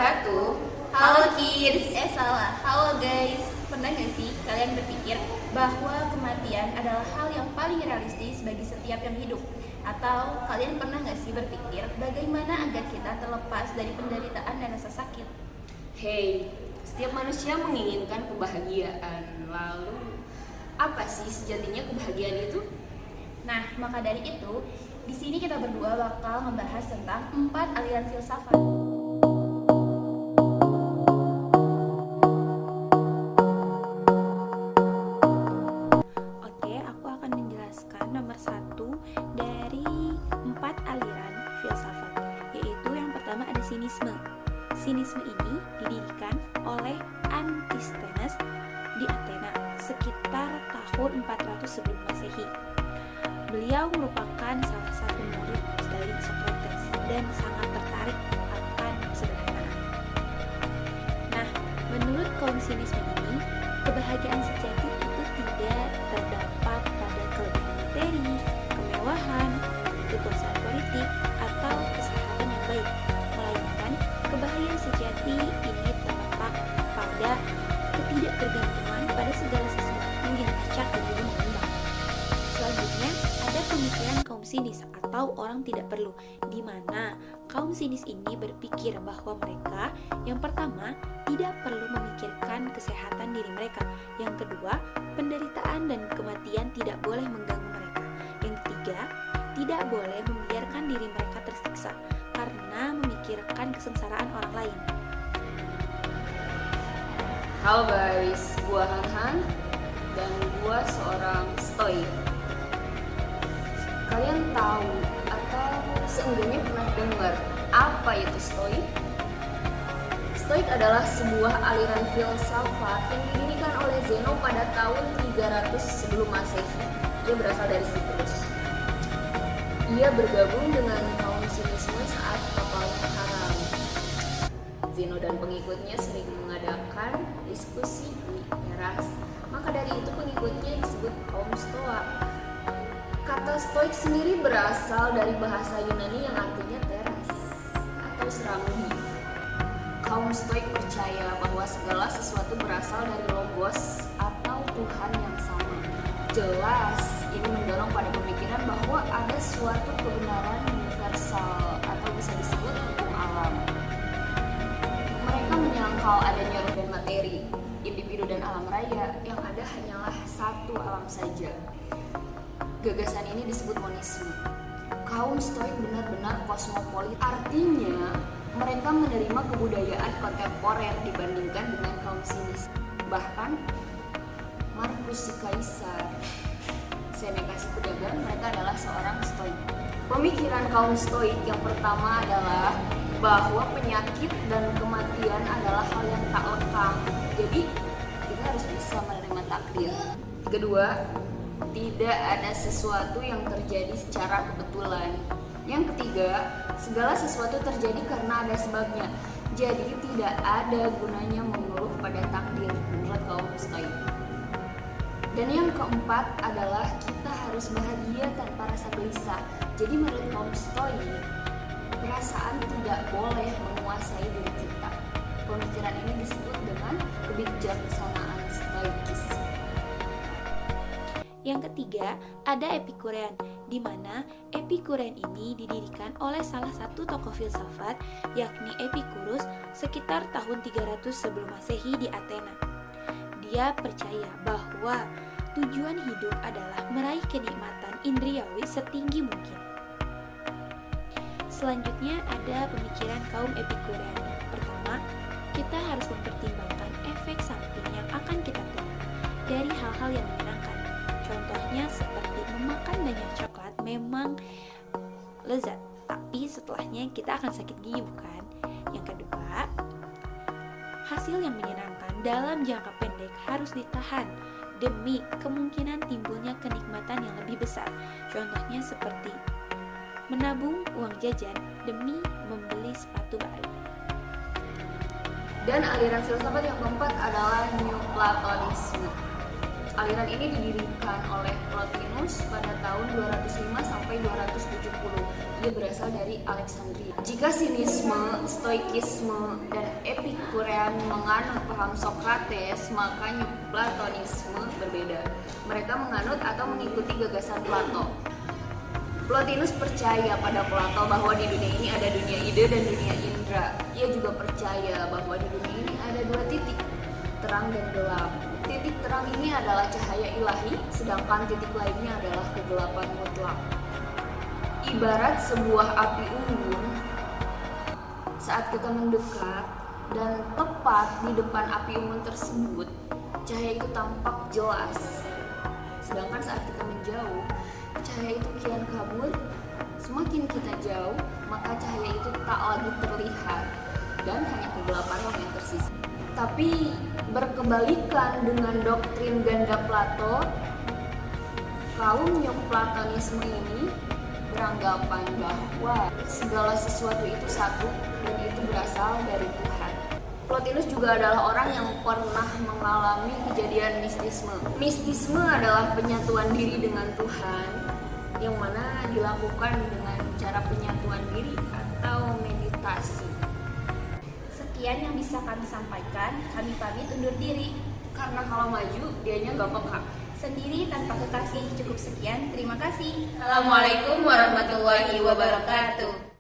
wabarakatuh. Halo kids. Salah. Halo guys. Pernah gak sih kalian berpikir bahwa kematian adalah hal yang paling realistis bagi setiap yang hidup? Atau kalian pernah gak sih berpikir bagaimana agar kita terlepas dari penderitaan dan rasa sakit? Hey, setiap manusia menginginkan kebahagiaan. Lalu, apa sih sejatinya kebahagiaan itu? Nah, maka dari itu, di sini kita berdua bakal membahas tentang 4 aliran filsafat. Oke, aku akan menjelaskan nomor 1 dari 4 aliran filsafat, yaitu yang pertama ada sinisme. Sinisme ini didirikan oleh Antisthenes di Athena sekitar tahun 400 sebelum Masehi. Beliau merupakan salah satu murid dari Socrates dan sangat tertarik akan kesederhanaan. Nah, menurut kaum sinisme ini, kebahagiaan sejati itu tidak terdapat pada kelebihan materi, kemewahan, kekuasaan politik, atau kesehatan yang baik, melainkan kebahagiaan sejati ini terletak pada ketidaktergantungan pada segala sesuatu yang acak dan juga mengembang. Selanjutnya, ada pemikiran kaum sinis atau orang tidak perlu, di mana kaum sinis ini berpikir bahwa mereka yang pertama tidak perlu memikirkan kesehatan diri mereka, yang kedua penderitaan dan kematian tidak boleh mengganggu mereka, yang ketiga tidak boleh membiarkan diri mereka tersiksa karena memikirkan kesengsaraan orang lain. Halo guys, gua Han dan gua seorang stoik. Kalian tahu atau seenggaknya pernah dengar apa itu stoik? Stoik adalah sebuah aliran filsafat yang didirikan oleh Zeno pada tahun 300 sebelum Masehi. Ia berasal dari Siprus. Ia bergabung dengan kaum sinisme saat papalnya karam. Zeno dan pengikutnya sering mengadakan diskusi di teras. Maka dari itu pengikutnya disebut kaum Stoa. Kata stoik sendiri berasal dari bahasa Yunani yang artinya teras atau serambi. Kaum stoik percaya bahwa segala sesuatu berasal dari logos atau Tuhan yang sama. Jelas, ini mendorong pada pemikiran bahwa ada suatu kebenaran universal atau bisa disebut hukum alam. Mereka menyangkal adanya ruh dan materi, individu dan alam raya, yang ada hanyalah satu alam saja. Gagasan ini disebut monisme. Kaum stoik benar-benar kosmopolit, artinya mereka menerima kebudayaan kontemporer dibandingkan dengan kaum sinis. Bahkan Marcus si Kaisar, Seneca si pedagang, mereka adalah seorang stoik. Pemikiran kaum stoik yang pertama adalah bahwa penyakit dan kematian adalah hal yang tak lekang. Jadi kita harus bisa menerima takdir. Kedua, tidak ada sesuatu yang terjadi secara kebetulan. Yang ketiga, segala sesuatu terjadi karena ada sebabnya. Jadi tidak ada gunanya mengeluh pada takdir menurut kaum stoik. Dan yang keempat adalah kita harus bahagia tanpa rasa gelisah. Jadi menurut kaum stoik, perasaan tidak boleh menguasai diri kita. Pemikiran ini disebut dengan kebijaksanaan stoikis. Yang ketiga, ada Epikurean, di mana Epikurean ini didirikan oleh salah satu tokoh filsafat, yakni Epikurus, sekitar tahun 300 sebelum Masehi di Athena. Dia percaya bahwa tujuan hidup adalah meraih kenikmatan indriawi setinggi mungkin. Selanjutnya ada pemikiran kaum Epikurean. Pertama, kita harus mempertimbangkan efek samping yang akan kita terima dari hal-hal yang menyenangkan. Contohnya seperti memakan banyak coklat memang lezat, tapi setelahnya kita akan sakit gigi, bukan? Yang kedua, hasil yang menyenangkan dalam jangka pendek harus ditahan demi kemungkinan timbulnya kenikmatan yang lebih besar. Contohnya seperti menabung uang jajan demi membeli sepatu baru. Dan aliran filsafat yang keempat adalah Neoplatonisme. Aliran ini didirikan oleh Plotinus pada tahun 205 sampai 270. dia berasal dari Alexandria. Jika sinisme, stoikisme, dan epikurean menganut paham Sokrates, maka Platonisme berbeda. Mereka menganut atau mengikuti gagasan Plato. Plotinus percaya pada Plato bahwa di dunia ini ada dunia ide dan dunia indera. Ia juga percaya bahwa di dunia ini ada dua titik, terang dan gelap. Titik terang ini adalah cahaya ilahi, sedangkan titik lainnya adalah kegelapan mutlak. Ibarat sebuah api unggun, saat kita mendekat dan tepat di depan api unggun tersebut, cahaya itu tampak jelas. Sedangkan saat kita menjauh, cahaya itu kian kabur. Semakin kita jauh, maka cahaya itu tak lagi terlihat dan hanya kegelapan yang tersisa. Tapi berkebalikan dengan doktrin ganda Plato, kaum Neoplatonisme ini beranggapan bahwa segala sesuatu itu satu dan itu berasal dari Tuhan. Plotinus juga adalah orang yang pernah mengalami kejadian mistisme. Mistisme adalah penyatuan diri dengan Tuhan, yang mana dilakukan dengan cara penyatuan diri atau meditasi. Sekian yang bisa kami sampaikan, kami pamit undur diri. Karena kalau maju, dianya gak peka. Sendiri tanpa kekasih, cukup sekian, terima kasih. Assalamualaikum warahmatullahi wabarakatuh.